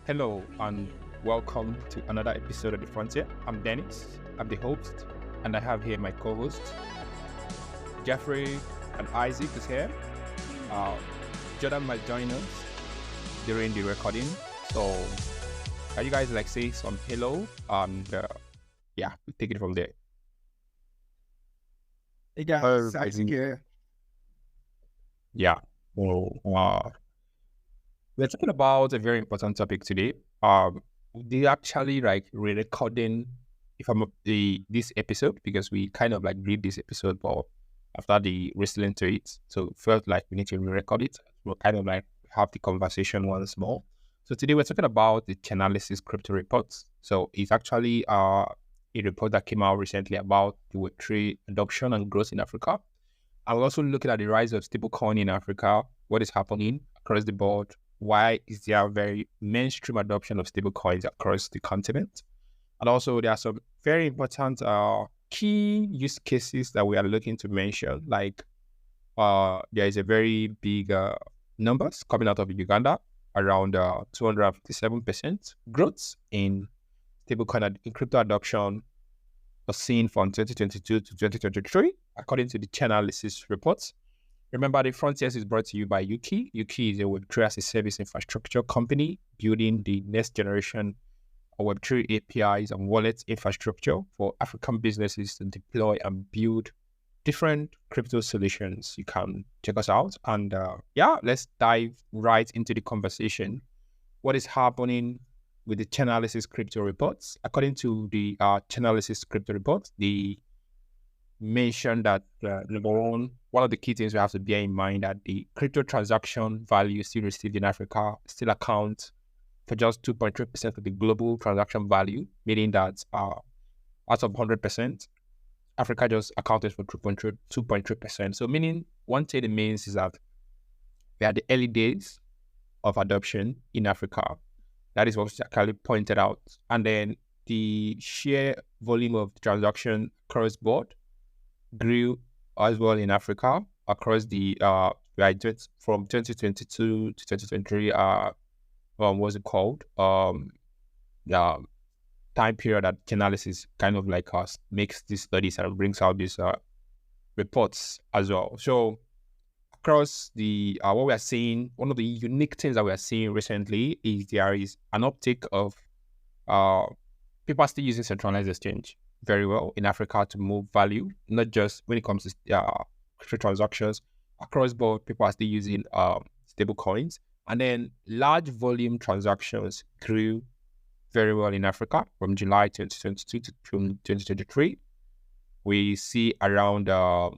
Hello and welcome to another episode of The Frontier. I'm Dennis, I'm the host, and I have here my co-hosts, Jeffrey and Isaac is here. Uh, Jordan might join us during the recording. So can you guys say some hello? And we take it from there. Hey guys, Isaac here. Yeah. Well, we're talking about a very important topic today. They actually re-recording this episode because we kind of read this episode, but after the listening to it, so felt like we need to re-record it. We'll kind of have the conversation once more. So today we're talking about the Chainalysis Crypto Report. So it's actually a report that came out recently about the Web3 adoption and growth in Africa. And we're also looking at the rise of stablecoin in Africa, what is happening across the board, why is there a very mainstream adoption of stablecoins across the continent. And also there are some very important key use cases that we are looking to mention, there is a very big numbers coming out of Uganda, around 257% growth in stablecoin in crypto adoption was seen from 2022 to 2023, according to the Chainalysis reports. Remember, the Frontiers is brought to you by Yuki. Yuki is a Web3 as a service infrastructure company building the next generation of Web3 APIs and wallet infrastructure for African businesses to deploy and build different crypto solutions. You can check us out. And let's dive right into the conversation. What is happening with the Chainalysis Crypto Reports? According to the Chainalysis Crypto Report, they mentioned that number one of the key things we have to bear in mind that the crypto transaction value still received in Africa still accounts for just 2.3% of the global transaction value, meaning that out of 100%, Africa just accounted for 2.3%. So meaning one thing it means is that we are the early days of adoption in Africa. That is what Kali pointed out. And then the sheer volume of transaction across board grew as well in Africa across the from 2022 to 2023. What's it called? Time period that Chainalysis kind of makes these studies and brings out these reports as well. So across the what we are seeing, one of the unique things that we are seeing recently is there is an uptick of people are still using centralized exchange very well in Africa to move value, not just when it comes to crypto transactions. Across board, people are still using stable coins. And then large volume transactions grew very well in Africa from July 2022 to June 2023. We see around, around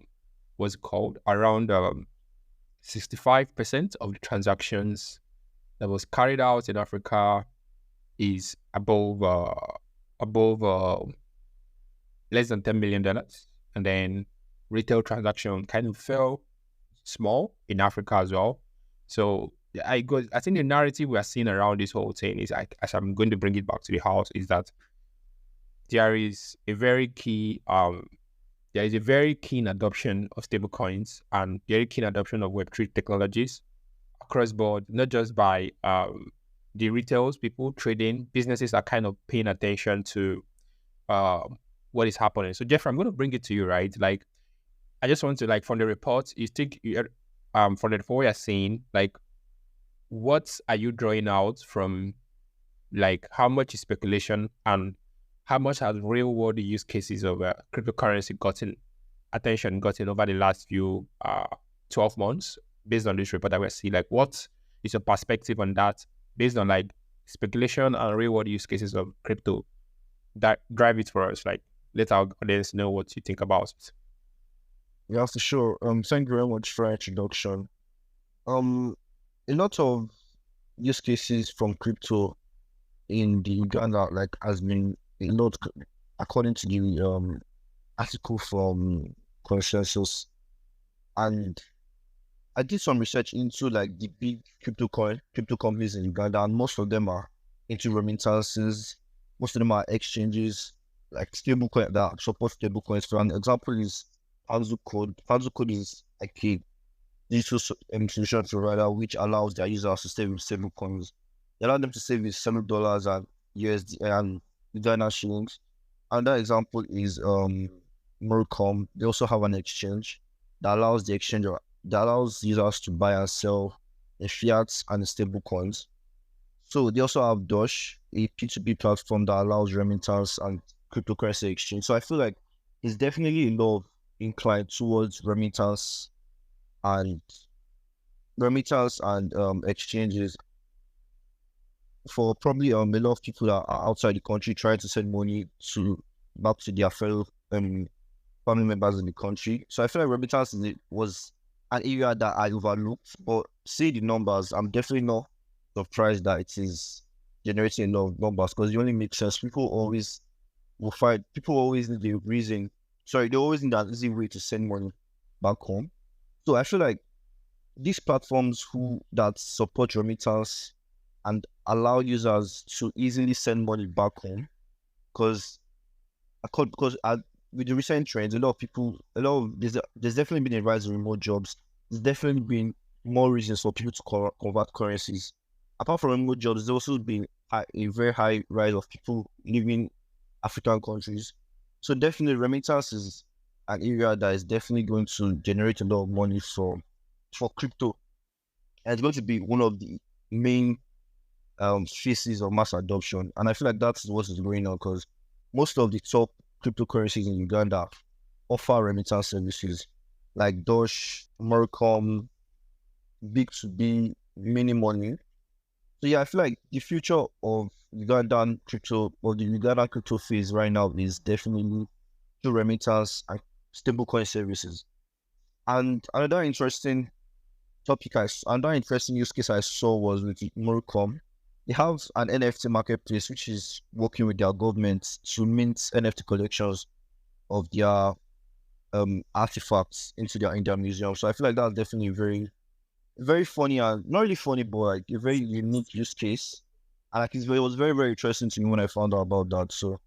65% of the transactions that was carried out in Africa is above less than $10 million. And then retail transaction kind of fell small in Africa as well. So I think the narrative we are seeing around this whole thing is, as I'm going to bring it back to the house, is that there is a very keen adoption of stablecoins and very keen adoption of Web3 technologies across board, not just by the retails, people trading, businesses are kind of paying attention to what is happening. So Jeffrey, I'm going to bring it to you, right? I just want to from the reports, you think from the report you're saying, what are you drawing out from how much is speculation and how much has real world use cases of cryptocurrency gotten over the last few 12 months based on this report that we're seeing? What is your perspective on that based on speculation and real world use cases of crypto that drive it for us? Let our audience know what you think about it. Yeah, for sure. Thank you very much for your introduction. A lot of use cases from crypto in the Uganda has been a lot according to the article from Consensus, and I did some research into the big crypto companies in Uganda, and most of them are into remittances. Most of them are exchanges stablecoin that support stablecoins. For an example is Panzu Code. Panzu Code is a digital solution provider which allows their users to stay with stablecoins. They allow them to save with $7 and USD and Ghana shillings. Another example is Mercom. They also have an exchange that allows that allows users to buy and sell in fiat and stable coins. So they also have Dosh, a P2P platform that allows remittance and cryptocurrency exchange. So I feel like it's definitely a lot of inclined towards and exchanges for probably a lot of people that are outside the country trying to send money to back to their fellow family members in the country. So I feel like remittance was an area that I overlooked, but see the numbers, I'm definitely not surprised that it is generating a lot of numbers because it only makes sense. People always need the reason. Sorry, they always need an easy way to send money back home. So I feel like these platforms that support remittance and allow users to easily send money back home because with the recent trends, there's definitely been a rise in remote jobs. There's definitely been more reasons for people to convert currencies. Apart from remote jobs, there's also been a very high rise of people living African countries. So definitely remittance is an area that is definitely going to generate a lot of money for crypto. And it's going to be one of the main phases of mass adoption. And I feel like that's what is going on because most of the top cryptocurrencies in Uganda offer remittance services like Dosh, Mercom, Big2B, Mini Money. So yeah, I feel like the future of the Ugandan crypto phase right now is definitely through remittance and stablecoin services. And another interesting use case I saw was with Mercom. They have an NFT marketplace which is working with their government to mint NFT collections of their artifacts in their museum. So I feel like that's definitely very, very funny and not really funny, but like a very unique use case. And like it was very, very interesting to me when I found out about that. So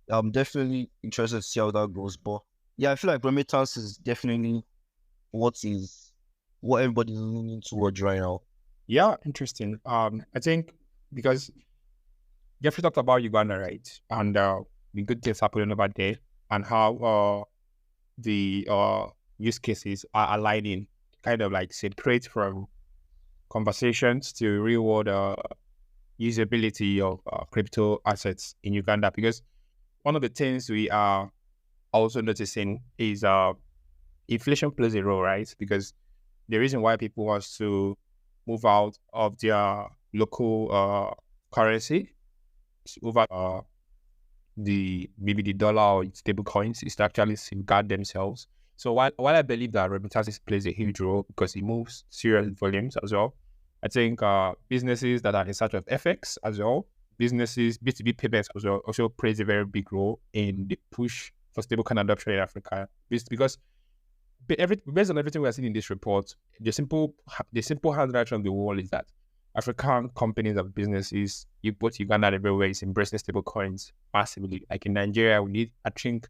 I'm definitely interested to see how that goes. But yeah, I feel like remittance is definitely what everybody's leaning towards right now. Yeah, interesting. I think because Jeffrey talked about Uganda, right? And the good things happening over there and how the use cases are aligning, kind of like separate from conversations to real world usability of crypto assets in Uganda. Because one of the things we are also noticing is inflation plays a role, right? Because the reason why people want to move out of their local currency over maybe the dollar or stable coins is to actually safeguard themselves. So while I believe that remittances plays a huge role because it moves serious volumes as well, I think businesses that are in search of FX as well, businesses, B2B payments as well, also plays a very big role in the push for stablecoin adoption in Africa. Because based on everything we are seeing in this report, the simple handwriting on the wall is that African companies and businesses, both Uganda and everywhere, is embracing stable coins massively. Like in Nigeria, we need, I think,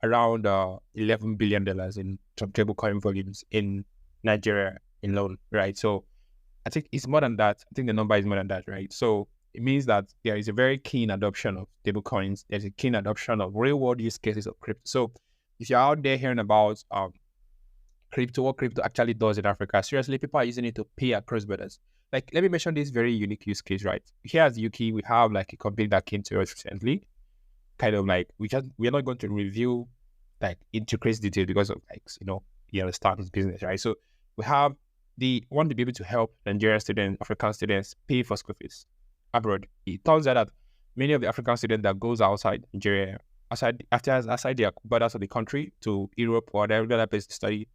around $11 billion in stable coin volumes in Nigeria alone, right? So I think it's more than that. I think the number is more than that, right? So it means that there is a very keen adoption of stable coins. There's a keen adoption of real world use cases of crypto. So if you're out there hearing about crypto, what crypto actually does in Africa, seriously, people are using it to pay across borders. Like, let me mention this very unique use case, right? Here at UK, we have like a company that came to us recently. Kind of like we're not going to review like into crazy detail because of like you understand this business, right? So we want to be able to help Nigerian students, African students pay for school fees abroad. It turns out that many of the African students that goes outside Nigeria, outside their borders of the country to Europe or whatever other place to study,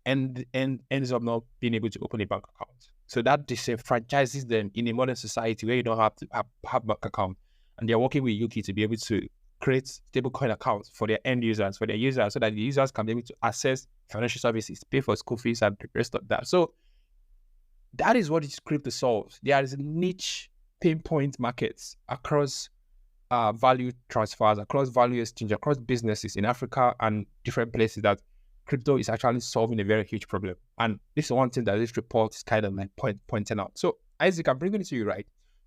and ends up not being able to open a bank account. So that disenfranchises them in a modern society where you don't have to have bank account, and they're working with UK to be able to create stablecoin accounts for their end users, so that the users can be able to access financial services, pay for school fees, and the rest of that. So that is what this crypto solves. There is niche pinpoint markets across value transfers, across value exchange, across businesses in Africa and different places that crypto is actually solving a very huge problem. And this is one thing that this report is kind of like pointing out. So Isaac, I'm bringing it to you, right?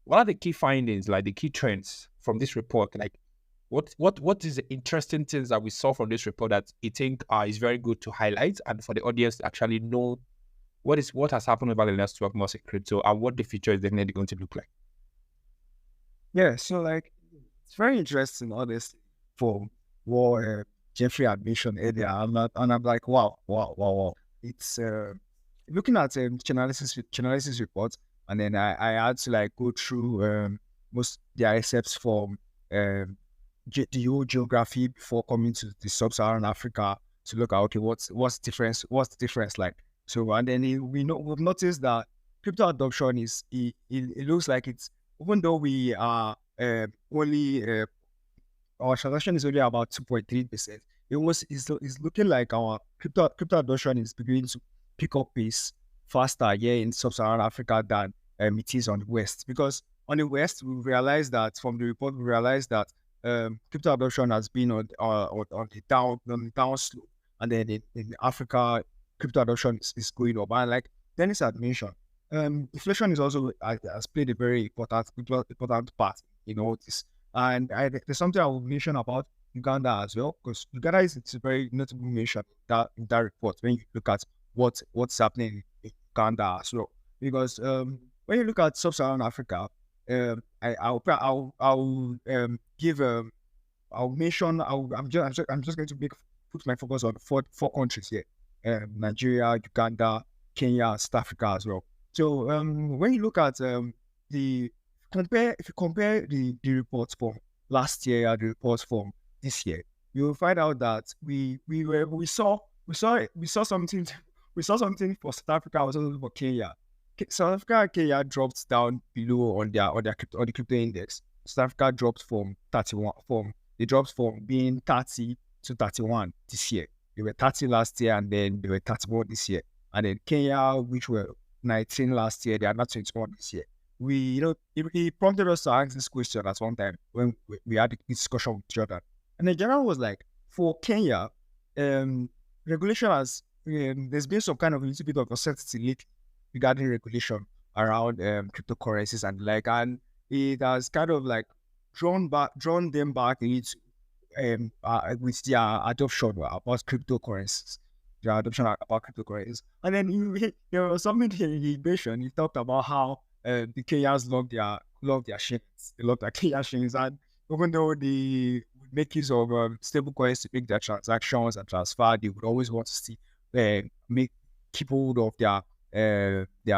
what are the key findings, like the key trends from this report? Like, what is the interesting things that we saw from this report that you think is very good to highlight and for the audience to actually know what has happened over the last 12 months in crypto and what the future is definitely going to look like? Yeah, so like it's very interesting, honestly, for what Jeffrey had mentioned earlier. I'm like, wow. It's looking at Chainalysis report, and then I had to like go through most their excerpts from the whole geography before coming to the sub-Saharan Africa to look at, okay, what's the difference like. So and then we've noticed that crypto adoption it looks like it's, even though we are only our transaction is only about 2.3%. It's looking like our crypto adoption is beginning to pick up pace faster here in sub-Saharan Africa than it is on the West. Because on the West, we realized that from the report, we realized that crypto adoption has been on the down slope, and then in Africa, crypto adoption is going up. And like Dennis had mentioned, inflation is also has played a very important part in all this. And there's something I will mention about Uganda as well, because Uganda it's a very notable mention in that report when you look at what's happening in Uganda as well. Because when you look at sub-Saharan Africa, I'm just going to put my focus on four countries here: Nigeria, Uganda, Kenya, South Africa as well. So when you look at if you compare the reports from last year and the reports from this year, you will find out that we saw something for South Africa, also for Kenya. South Africa and Kenya dropped down below on the crypto index. South Africa dropped from being 30 to 31 this year. They were 30 last year, and then they were 31 this year. And then Kenya, which were 19 last year, they are not 21 this year. It prompted us to ask this question at one time when we had a discussion with Jordan. And the general was like, for Kenya, regulation has, there's been some kind of a little bit of uncertainty lately regarding regulation around cryptocurrencies and it has kind of like drawn them back a little with their adoption about cryptocurrencies. Their adoption about cryptocurrencies. And then there was something he mentioned. He talked about how the Kenyans love their shillings. They love their Kenya shillings, and even though they would make use of stablecoins to make their transactions and transfer, they would always want to see keep hold of their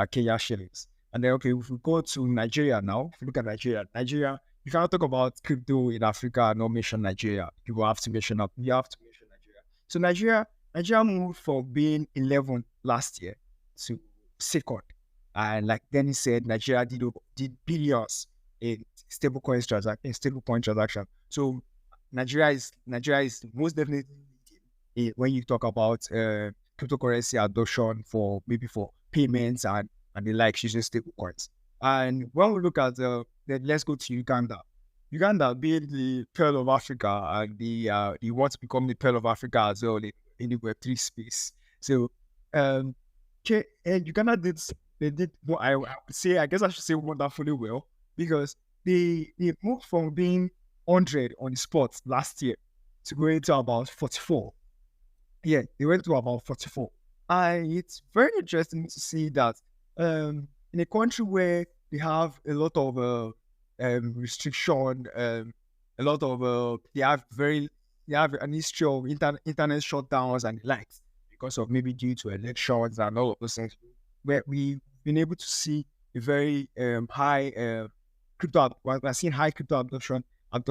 Kenya shillings. And then, okay, if we go to Nigeria now, if you look at Nigeria, you cannot talk about crypto in Africa and not mention Nigeria. You have to mention Nigeria. So Nigeria moved from being 11 last year to second. And like Dennis said, Nigeria did billions in stablecoin transaction. So Nigeria is most definitely when you talk about cryptocurrency adoption for payments and the like using stablecoins. And when we look at let's go to Uganda. Uganda being the pearl of Africa, and the want to become the pearl of Africa as well in the Web3 space. So Uganda did what I would say, I guess I should say wonderfully well, because they moved from being 100 on the spot last year to going to about 44. Yeah, they went to about 44. And it's very interesting to see that in a country where they have a lot of restriction, a lot of they have an history of internet shutdowns and the likes, because of maybe due to elections and all of those things, where we've been able to see a very high crypto. We're seeing high crypto adoption in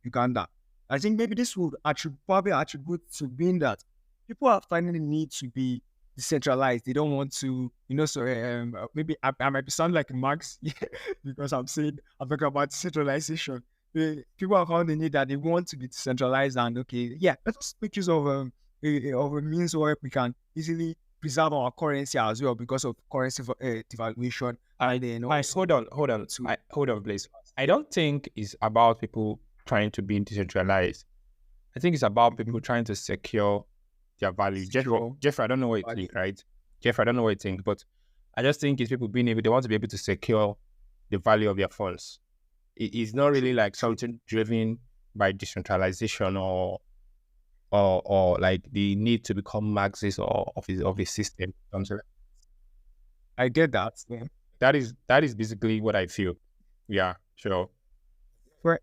Uganda. I think maybe this would probably attribute to being that people are finding the need to be decentralized. They don't want to, so maybe I might sound like Marx because I'm talking about decentralization. People are finding the need that they want to be decentralized, and okay, yeah, let's make use of a means where we can easily preserve our currency as well because of currency devaluation. And then hold on, please. I don't think it's about people trying to be decentralized. I think it's about people trying to secure their value. Jeffrey, I don't know what you think, right? Jeffrey, I don't know what you think, but I just think it's people they want to be able to secure the value of their funds. It's not really like something driven by decentralization or like the need to become Marxist or of a system. I get that. Yeah. That is basically what I feel. Yeah, sure. Right.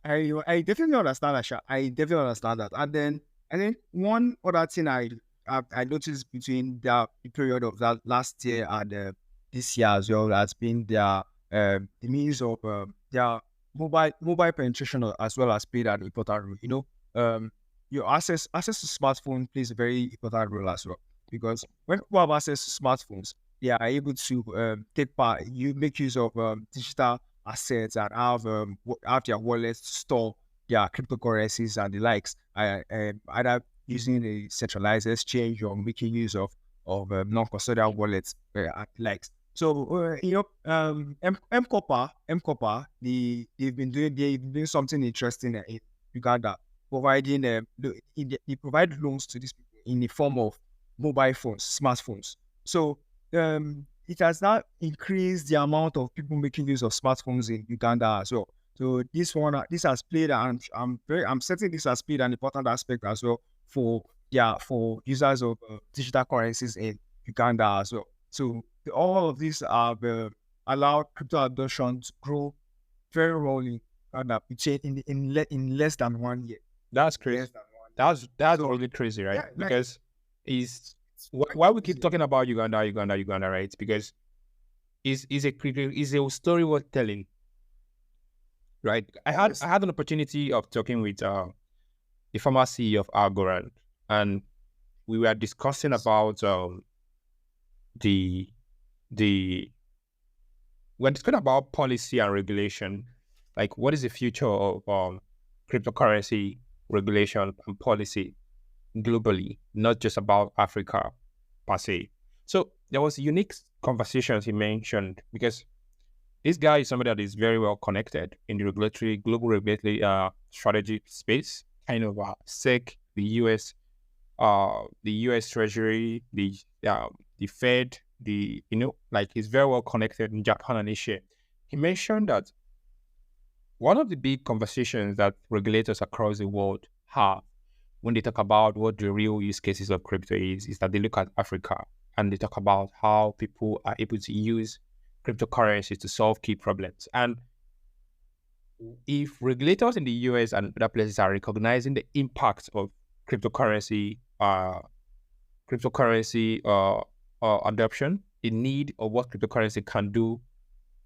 I definitely understand that. I definitely understand that. And then I think one other thing I noticed between the period of that last year and this year as well has been the means of their mobile penetration as well as played an important role. Your access to smartphone plays a very important role as well, because when people have access to smartphones, they are able to take part. You make use of digital assets and have their wallets store their cryptocurrencies and the likes. Either using a centralized exchange or making use of non-custodial wallets and the likes. So M-Copper, they've been doing something interesting in Uganda, providing they provide loans to these people in the form of mobile phones, smartphones. So it has now increased the amount of people making use of smartphones in Uganda as well. So this has played, and I'm certain this has played an important aspect as well for users of digital currencies in Uganda as well. So all of these have allowed crypto adoption to grow very well in Uganda in less than 1 year. That's crazy. That's really crazy, right? Yeah, because why we keep talking about Uganda, right? Because is a story worth telling, right? I had an opportunity of talking with the former CEO of Algorand, and we were discussing about we're discussing about policy and regulation, like what is the future of cryptocurrency regulation and policy globally, not just about Africa per se. So there was unique conversations he mentioned, because this guy is somebody that is very well connected in the global regulatory strategy space, kind of SEC, the US Treasury, the Fed, like he's very well connected in Japan and Asia. He mentioned that one of the big conversations that regulators across the world have when they talk about what the real use cases of crypto is that they look at Africa and they talk about how people are able to use cryptocurrencies to solve key problems. And if regulators in the US and other places are recognizing the impact of cryptocurrency adoption, the need of what cryptocurrency can do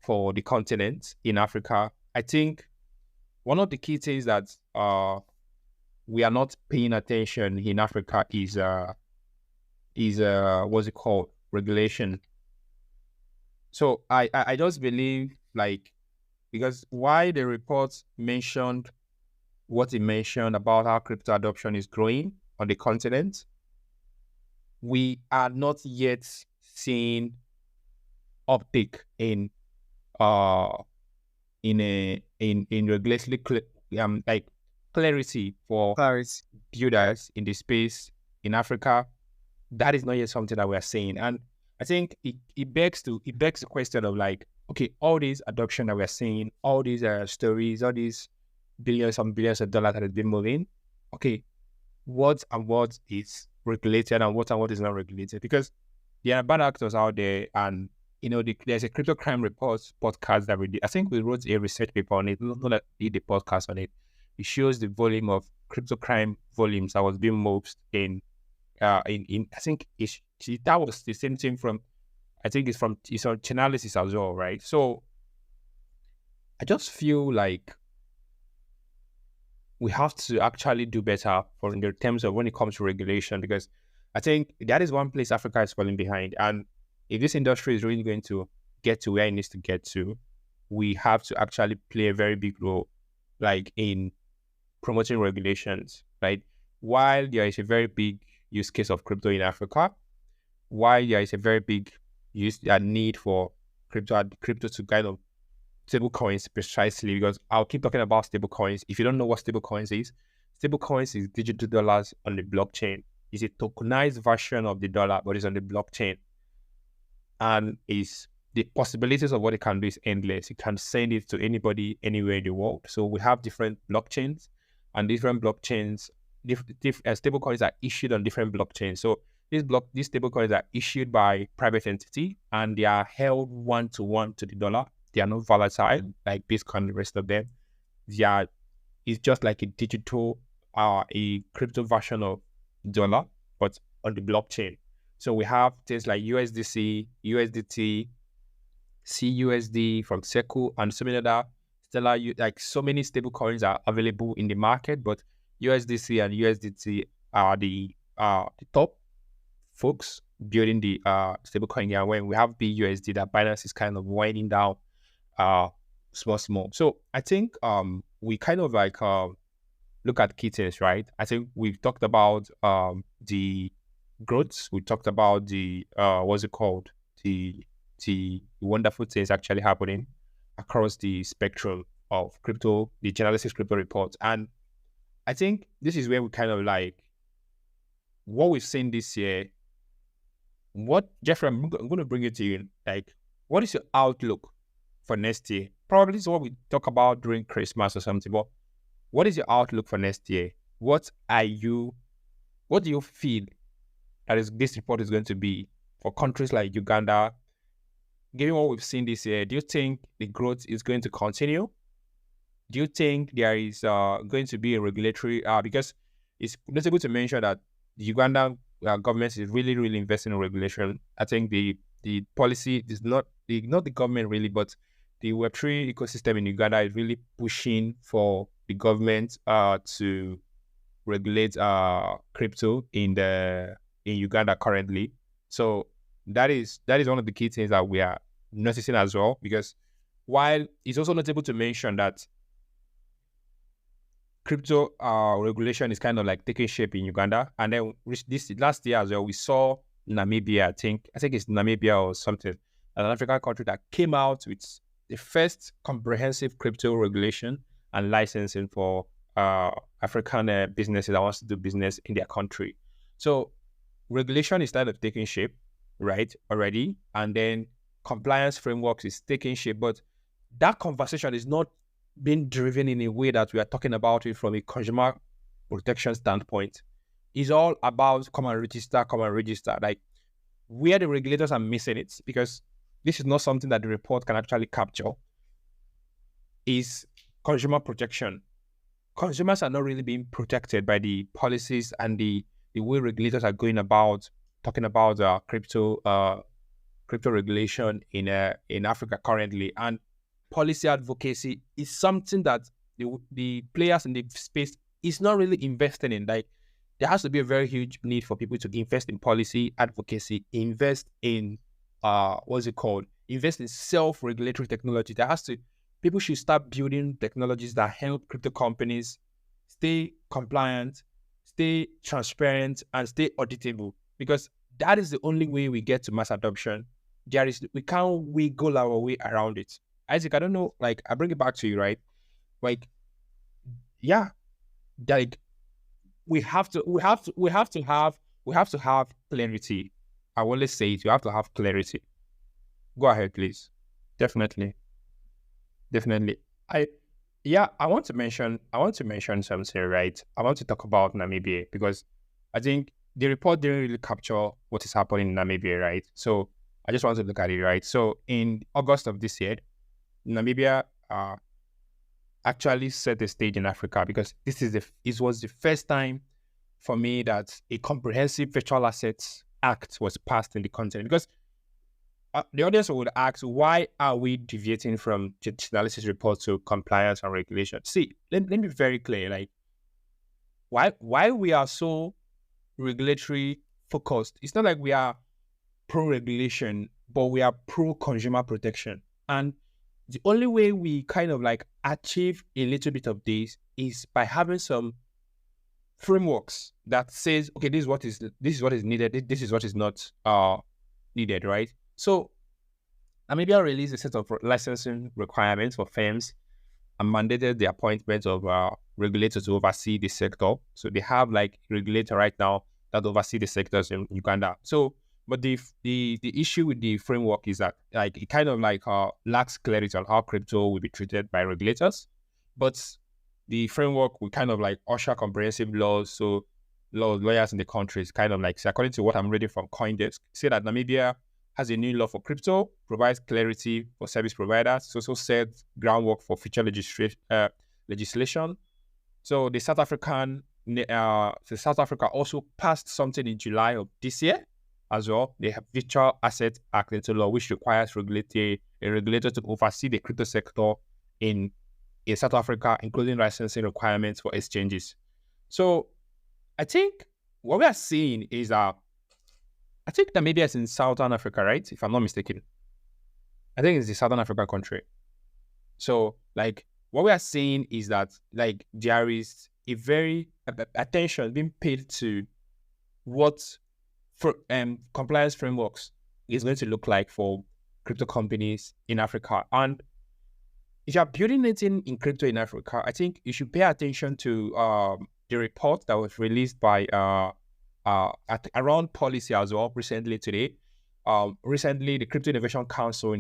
for the continent in Africa, I think one of the key things that we are not paying attention in Africa is what's it called? Regulation. So I just believe, like, because why the report mentioned what it mentioned about how crypto adoption is growing on the continent, we are not yet seeing uptick in regulatory like clarity for builders in the space in Africa. That is not yet something that we are seeing, and I think it begs the question of, like, okay, all these adoption that we are seeing, all these stories, all these billions and billions of dollars that have been moving, okay, what is regulated and what is not regulated? Because there are bad actors out there, and there's a crypto crime report podcast that we did. I think we wrote a research paper on it, not that we did the podcast on it. It shows the volume of crypto crime volumes that was being moved in I think that was the same thing from, I think it's on Chainalysis as well, right? So I just feel like we have to actually do better in the terms of when it comes to regulation, because I think that is one place Africa is falling behind. And if this industry is really going to get to where it needs to get to, we have to actually play a very big role, like in promoting regulations, right? While there is a very big use case of crypto in Africa, while there is a very big need for crypto to kind of stablecoins precisely, because I'll keep talking about stablecoins. If you don't know what stablecoins is digital dollars on the blockchain. It's a tokenized version of the dollar, but it's on the blockchain, and is the possibilities of what it can do is endless. You can send it to anybody, anywhere in the world. So we have different blockchains, and different blockchains, stablecoins are issued on different blockchains. So these stablecoins are issued by private entity, and they are held 1-to-1 to the dollar. They are not volatile like Bitcoin and the rest of them. It's just like a digital, a crypto version of dollar, but on the blockchain. So we have things like USDC, USDT, CUSD from Seku, and so many other stellar, like so many stable coins are available in the market, but USDC and USDT are the top folks building the stablecoin. Yeah, when we have BUSD, that Binance is kind of winding down small. So I think we kind of like look at key things, right? I think we've talked about the growth. We talked about the what's it called? The wonderful things actually happening across the spectrum of crypto, the Chainalysis Crypto Report. And I think this is where we kind of like what we've seen this year. What, Jeffrey, I'm going to bring it to you. Like, what is your outlook for next year? Probably this is what we talk about during Christmas or something, but what is your outlook for next year? What do you feel that this report is going to be for countries like Uganda? Given what we've seen this year, do you think the growth is going to continue? Do you think there is going to be a regulatory, because it's notable to mention that the Ugandan government is really, really investing in regulation. I think the policy is not the government really, but the Web3 ecosystem in Uganda is really pushing for the government to regulate crypto in Uganda currently. So that is one of the key things that we are noticing as well, because while it's also notable to mention that crypto regulation is kind of like taking shape in Uganda, and then this last year as well, we saw Namibia. I think it's Namibia or something, an African country that came out with the first comprehensive crypto regulation and licensing for African businesses that wants to do business in their country. So regulation is started taking shape, right, already, and then compliance frameworks is taking shape, but that conversation is not being driven in a way that we are talking about it from a consumer protection standpoint. It's all about come and register. Like, where the regulators are missing it, because this is not something that the report can actually capture, is consumer protection. Consumers are not really being protected by the policies and the way regulators are going about talking about crypto regulation in Africa currently. And policy advocacy is something that the players in the space is not really investing in. Like, there has to be a very huge need for people to invest in policy advocacy, invest in invest in self-regulatory technology. People should start building technologies that help crypto companies stay compliant, stay transparent, and stay auditable, because that is the only way we get to mass adoption. We can't wiggle our way around it. Isaac, I don't know, like, I bring it back to you, right? Like, yeah, like, we have to have clarity. I always say it, you have to have clarity. Go ahead, please. Definitely. I want to mention something, right? I want to talk about Namibia, because I think the report didn't really capture what is happening in Namibia, right? So I just want to look at it, right? So in August of this year, Namibia actually set the stage in Africa, because it was the first time for me that a comprehensive virtual assets act was passed in the continent. Because the audience would ask, why are we deviating from the Chainalysis report to compliance and regulation? See, let me be very clear. Like, why we are so regulatory focused, it's not like we are pro-regulation, but we are pro-consumer protection. And the only way we kind of like achieve a little bit of this is by having some frameworks that says, okay, this is what is needed, this is what is not needed, right? So Namibia released a set of licensing requirements for firms and mandated the appointment of regulators to oversee the sector. So they have like a regulator right now that oversee the sectors in Uganda. So But the issue with the framework is that like it kind of like lacks clarity on how crypto will be treated by regulators. But the framework will kind of like usher comprehensive laws. So lawyers in the country is kind of like, so according to what I'm reading from CoinDesk, say that Namibia has a new law for crypto, provides clarity for service providers. It's also set groundwork for future legislation. So the South Africa also passed something in July of this year as well. They have Virtual Asset Act into law, which requires a regulator to oversee the crypto sector in South Africa, including licensing requirements for exchanges. So I think what we are seeing is I think Namibia is in Southern Africa, right? If I'm not mistaken. I think it's the Southern Africa country. So like what we are seeing is that like there is a very attention being paid to what for compliance frameworks is going to look like for crypto companies in Africa. And if you're building anything in crypto in Africa, I think you should pay attention to the report that was released by around policy as well recently today. Recently, the Crypto Innovation Council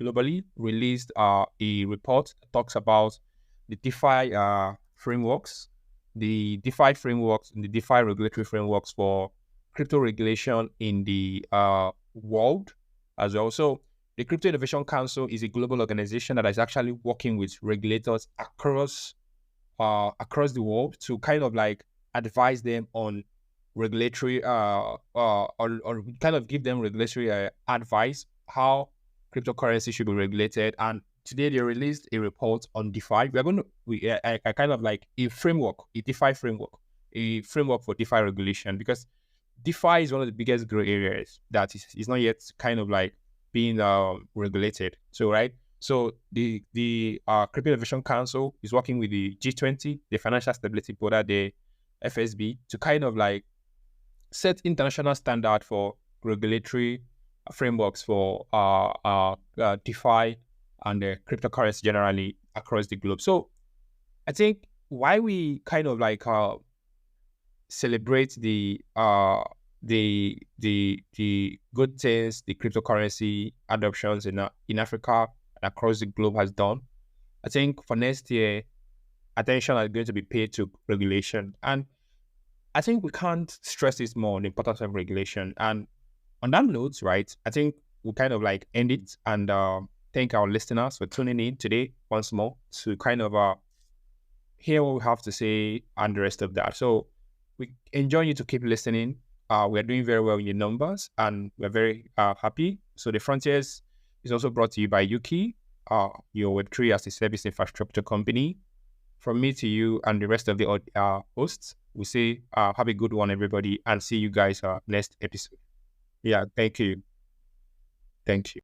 globally released a report that talks about the DeFi frameworks, the DeFi regulatory frameworks for crypto regulation in the world as well. So the Crypto Innovation Council is a global organization that is actually working with regulators across the world to kind of like advise them on regulatory or kind of give them regulatory advice how cryptocurrency should be regulated. And today they released a report on DeFi. We're going to I kind of like a DeFi framework, a framework for DeFi regulation, because DeFi is one of the biggest gray areas that is not yet kind of like being regulated. So right. So the Crypto Innovation Council is working with the G20, the Financial Stability Board, the FSB, to kind of like set international standard for regulatory frameworks for DeFi and cryptocurrency generally across the globe. So I think why we kind of like celebrate the good things the cryptocurrency adoptions in Africa and across the globe has done, I think for next year, attention is going to be paid to regulation. And I think we can't stress this more, the importance of regulation. And on that note, right, I think we'll kind of like end it and thank our listeners for tuning in today once more to kind of hear what we have to say and the rest of that. So we enjoy you to keep listening. We're doing very well in your numbers and we're very happy. So the Frontiers is also brought to you by Yuki, your Web3 as a service infrastructure company. From me to you and the rest of the hosts, we say have a good one, everybody, and see you guys next episode. Yeah, thank you. Thank you.